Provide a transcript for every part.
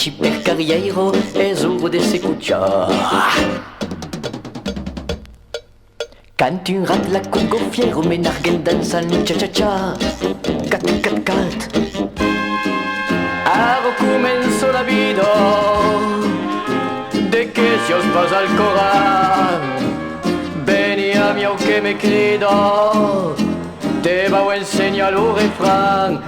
Amici per carriero e zuro de secuccia. Quand tu rates la congoffière, menargen dansan cha-cha-cha. Cat, cat, cat. Aro comenzo la vida, de que si os pasa al coral. Beni a mio que me crido, te va a enseñar lo refrán.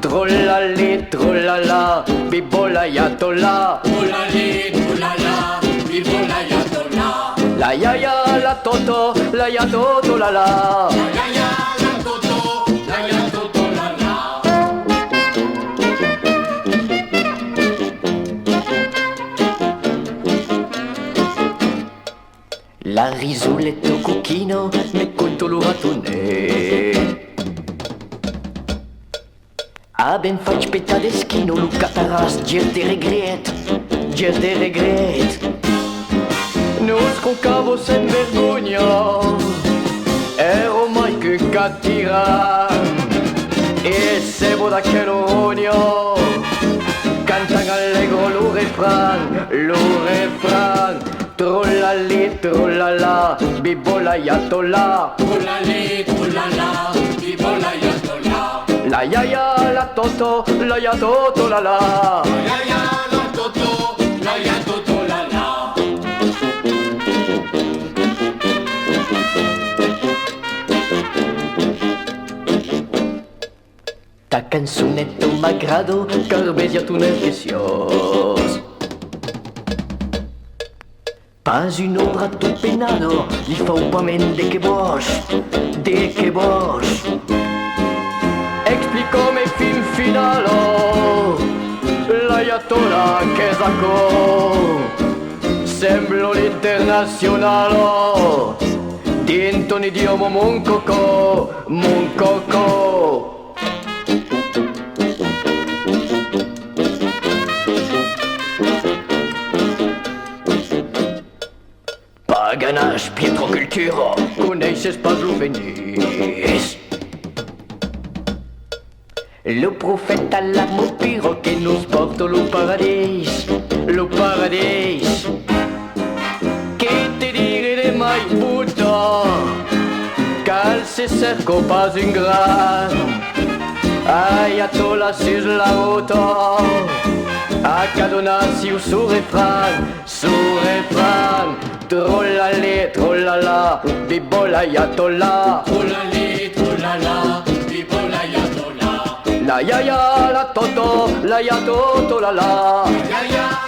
Trollali, trollala, bibola yatola. Trollali, trollala, bibola yatola. La yaya, la toto, la ya toto, la la. La yaya, la toto, la ya toto, la la. La risoletto cucchino, me conto lo ratone. A ben faci peta de schino, lu cataras, ger de regret. Nos concavo sen vergogna, ero mai che cattiran. E se voda che lo ogno, cantan allegro lo refran. Trollali, trollala, bibola yatola. Trollali, trollala, bibola yatola. La yaya, la toto, la ya toto, la la. La yaya, la toto, la ya toto, la la. Ta canzonetto m'aggrado, car besia tu nel precios. Pas une ombre à tout penado, il faut pas men de que bosch. Explicome fin finalo, l'aiatola che sacco. Semblo l'internazionalo, dinto un idioma mon coco. Paganache, Pietro Cultura, coneixes pas lo venis. Lo profeta l'amor puro che nos porta lo paradis. Che te dire de mai puta, cal se cerco pas un gran. Ayatola sus la ruta, a cadonasi o su refran. Trollali, trollala, bibola yatola. Trollali, trollala, bibola yatola. La yaya, la toto, la ya toto, la la. La yaya,